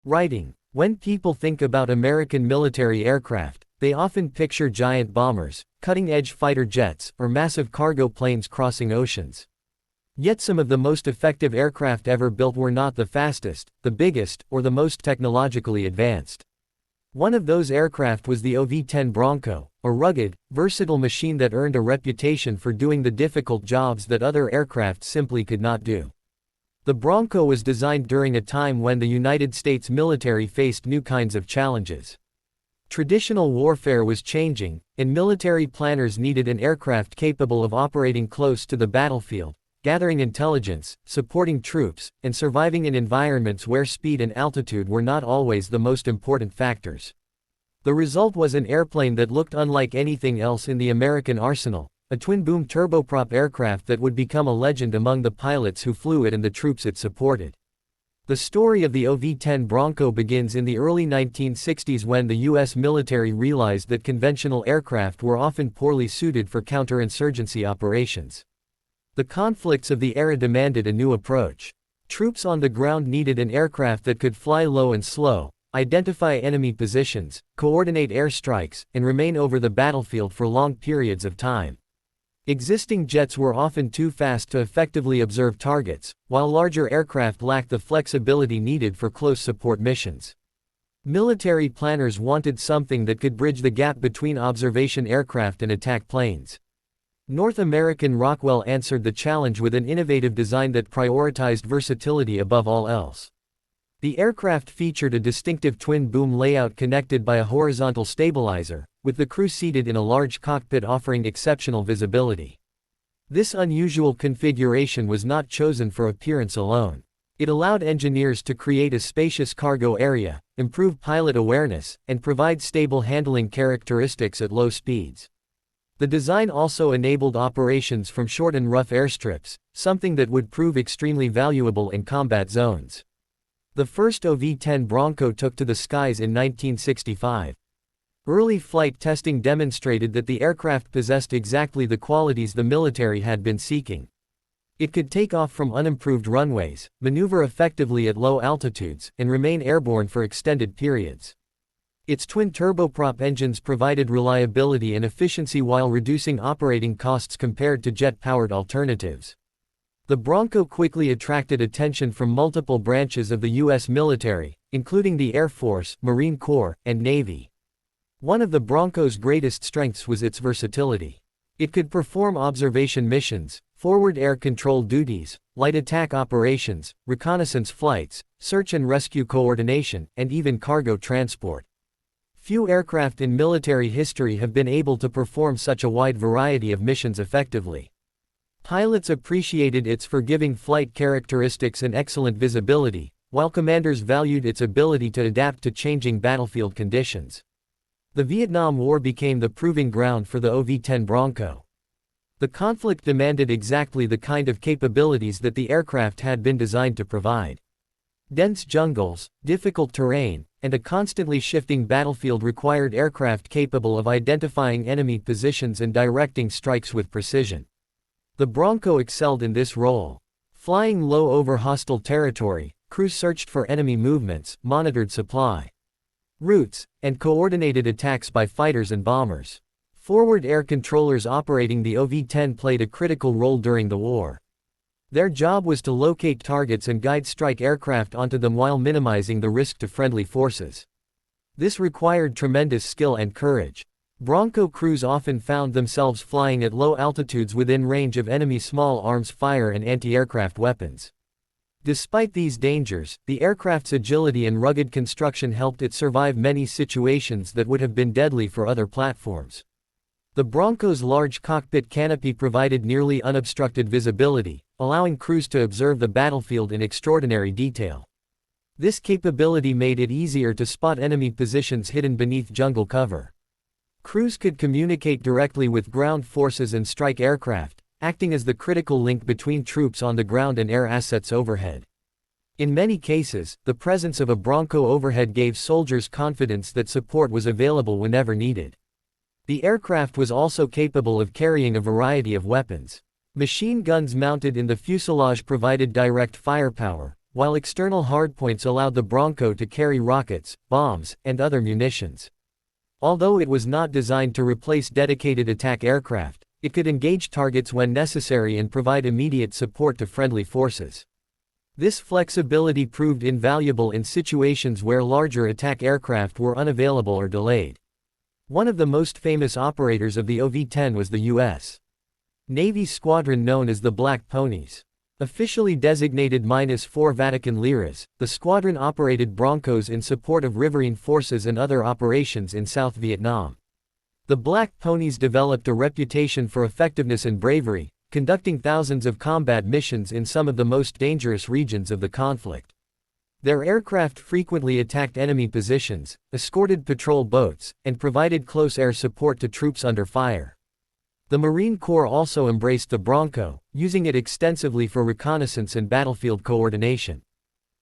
Writing. When people think about American military aircraft, they often picture giant bombers, cutting-edge fighter jets, or massive cargo planes crossing oceans. Yet some of the most effective aircraft ever built were not the fastest, the biggest, or the most technologically advanced. One of those aircraft was the OV-10 Bronco, a rugged, versatile machine that earned a reputation for doing the difficult jobs that other aircraft simply could not do. The Bronco was designed during a time when the United States military faced new kinds of challenges. Traditional warfare was changing, and military planners needed an aircraft capable of operating close to the battlefield, gathering intelligence, supporting troops, and surviving in environments where speed and altitude were not always the most important factors. The result was an airplane that looked unlike anything else in the American arsenal, a twin-boom turboprop aircraft that would become a legend among the pilots who flew it and the troops it supported. The story of the OV-10 Bronco begins in the early 1960s when the U.S. military realized that conventional aircraft were often poorly suited for counterinsurgency operations. The conflicts of the era demanded a new approach. Troops on the ground needed an aircraft that could fly low and slow, identify enemy positions, coordinate airstrikes, and remain over the battlefield for long periods of time. Existing jets were often too fast to effectively observe targets, while larger aircraft lacked the flexibility needed for close support missions. Military planners wanted something that could bridge the gap between observation aircraft and attack planes. North American Rockwell answered the challenge with an innovative design that prioritized versatility above all else. The aircraft featured a distinctive twin-boom layout connected by a horizontal stabilizer, with the crew seated in a large cockpit offering exceptional visibility. This unusual configuration was not chosen for appearance alone. It allowed engineers to create a spacious cargo area, improve pilot awareness, and provide stable handling characteristics at low speeds. The design also enabled operations from short and rough airstrips, something that would prove extremely valuable in combat zones. The first OV-10 Bronco took to the skies in 1965. Early flight testing demonstrated that the aircraft possessed exactly the qualities the military had been seeking. It could take off from unimproved runways, maneuver effectively at low altitudes, and remain airborne for extended periods. Its twin turboprop engines provided reliability and efficiency while reducing operating costs compared to jet-powered alternatives. The Bronco quickly attracted attention from multiple branches of the U.S. military, including the Air Force, Marine Corps, and Navy. One of the Bronco's greatest strengths was its versatility. It could perform observation missions, forward air control duties, light attack operations, reconnaissance flights, search and rescue coordination, and even cargo transport. Few aircraft in military history have been able to perform such a wide variety of missions effectively. Pilots appreciated its forgiving flight characteristics and excellent visibility, while commanders valued its ability to adapt to changing battlefield conditions. The Vietnam War became the proving ground for the OV-10 Bronco. The conflict demanded exactly the kind of capabilities that the aircraft had been designed to provide. Dense jungles, difficult terrain, and a constantly shifting battlefield required aircraft capable of identifying enemy positions and directing strikes with precision. The Bronco excelled in this role. Flying low over hostile territory, crews searched for enemy movements, monitored supply routes, and coordinated attacks by fighters and bombers. Forward air controllers operating the OV-10 played a critical role during the war. Their job was to locate targets and guide strike aircraft onto them while minimizing the risk to friendly forces. This required tremendous skill and courage. Bronco crews often found themselves flying at low altitudes within range of enemy small arms fire and anti-aircraft weapons. Despite these dangers, the aircraft's agility and rugged construction helped it survive many situations that would have been deadly for other platforms. The Bronco's large cockpit canopy provided nearly unobstructed visibility, allowing crews to observe the battlefield in extraordinary detail. This capability made it easier to spot enemy positions hidden beneath jungle cover. Crews could communicate directly with ground forces and strike aircraft, acting as the critical link between troops on the ground and air assets overhead. In many cases, the presence of a Bronco overhead gave soldiers confidence that support was available whenever needed. The aircraft was also capable of carrying a variety of weapons. Machine guns mounted in the fuselage provided direct firepower, while external hardpoints allowed the Bronco to carry rockets, bombs, and other munitions. Although it was not designed to replace dedicated attack aircraft, it could engage targets when necessary and provide immediate support to friendly forces. This flexibility proved invaluable in situations where larger attack aircraft were unavailable or delayed. One of the most famous operators of the OV-10 was the U.S. Navy's squadron known as the Black Ponies. Officially designated -4 Vatican liras, the squadron operated Broncos in support of riverine forces and other operations in South Vietnam. The Black Ponies developed a reputation for effectiveness and bravery, conducting thousands of combat missions in some of the most dangerous regions of the conflict. Their aircraft frequently attacked enemy positions, escorted patrol boats, and provided close air support to troops under fire. The Marine Corps also embraced the Bronco, using it extensively for reconnaissance and battlefield coordination.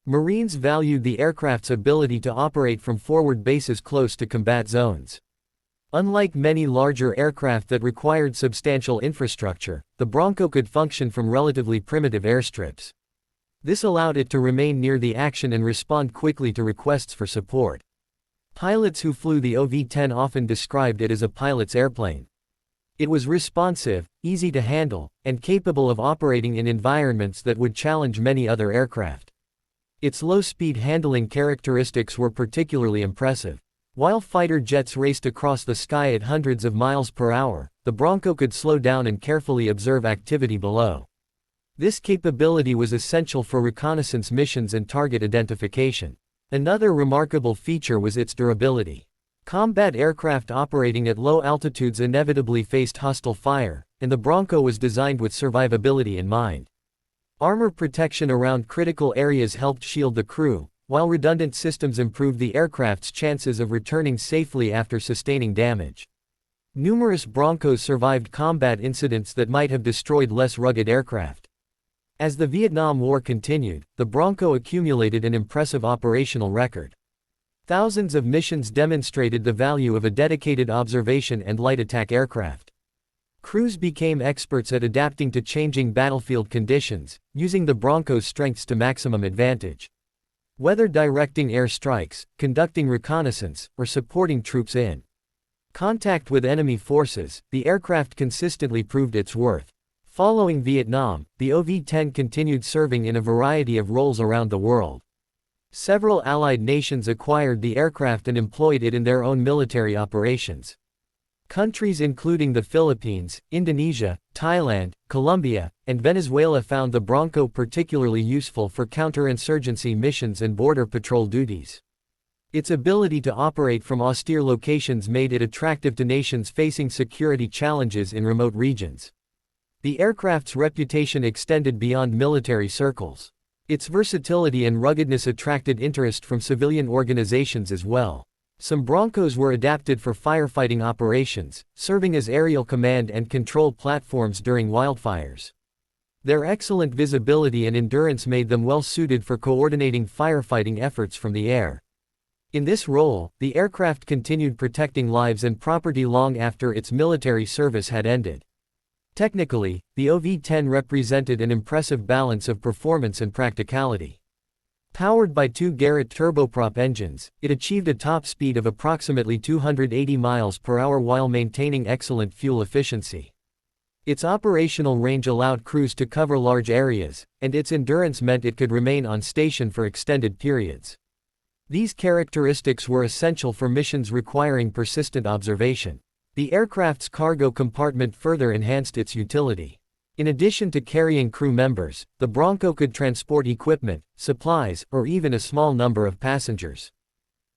Marines valued the aircraft's ability to operate from forward bases close to combat zones. Unlike many larger aircraft that required substantial infrastructure, the Bronco could function from relatively primitive airstrips. This allowed it to remain near the action and respond quickly to requests for support. Pilots who flew the OV-10 often described it as a pilot's airplane. It was responsive, easy to handle, and capable of operating in environments that would challenge many other aircraft. Its low-speed handling characteristics were particularly impressive. While fighter jets raced across the sky at hundreds of miles per hour, the Bronco could slow down and carefully observe activity below. This capability was essential for reconnaissance missions and target identification. Another remarkable feature was its durability. Combat aircraft operating at low altitudes inevitably faced hostile fire, and the Bronco was designed with survivability in mind. Armor protection around critical areas helped shield the crew, while redundant systems improved the aircraft's chances of returning safely after sustaining damage. Numerous Broncos survived combat incidents that might have destroyed less rugged aircraft. As the Vietnam War continued, the Bronco accumulated an impressive operational record. Thousands of missions demonstrated the value of a dedicated observation and light attack aircraft. Crews became experts at adapting to changing battlefield conditions, using the Bronco's strengths to maximum advantage. Whether directing air strikes, conducting reconnaissance, or supporting troops in contact with enemy forces, the aircraft consistently proved its worth. Following Vietnam, the OV-10 continued serving in a variety of roles around the world. Several Allied nations acquired the aircraft and employed it in their own military operations. Countries including the Philippines, Indonesia, Thailand, Colombia, and Venezuela found the Bronco particularly useful for counterinsurgency missions and border patrol duties. Its ability to operate from austere locations made it attractive to nations facing security challenges in remote regions. The aircraft's reputation extended beyond military circles. Its versatility and ruggedness attracted interest from civilian organizations as well. Some Broncos were adapted for firefighting operations, serving as aerial command and control platforms during wildfires. Their excellent visibility and endurance made them well suited for coordinating firefighting efforts from the air. In this role, the aircraft continued protecting lives and property long after its military service had ended. Technically, the OV-10 represented an impressive balance of performance and practicality. Powered by two Garrett turboprop engines, it achieved a top speed of approximately 280 miles per hour while maintaining excellent fuel efficiency. Its operational range allowed crews to cover large areas, and its endurance meant it could remain on station for extended periods. These characteristics were essential for missions requiring persistent observation. The aircraft's cargo compartment further enhanced its utility. In addition to carrying crew members, the Bronco could transport equipment, supplies, or even a small number of passengers.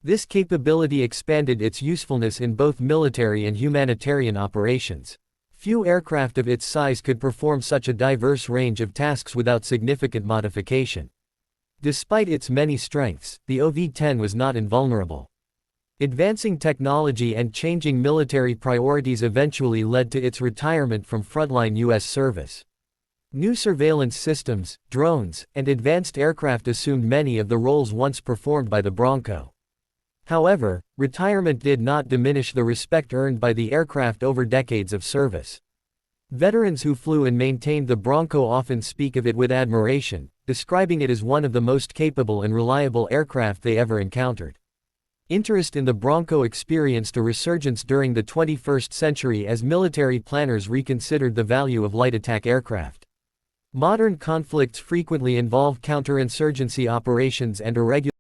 This capability expanded its usefulness in both military and humanitarian operations. Few aircraft of its size could perform such a diverse range of tasks without significant modification. Despite its many strengths, the OV-10 was not invulnerable. Advancing technology and changing military priorities eventually led to its retirement from frontline U.S. service. New surveillance systems, drones, and advanced aircraft assumed many of the roles once performed by the Bronco. However, retirement did not diminish the respect earned by the aircraft over decades of service. Veterans who flew and maintained the Bronco often speak of it with admiration, describing it as one of the most capable and reliable aircraft they ever encountered. Interest in the Bronco experienced a resurgence during the 21st century as military planners reconsidered the value of light attack aircraft. Modern conflicts frequently involve counterinsurgency operations and irregular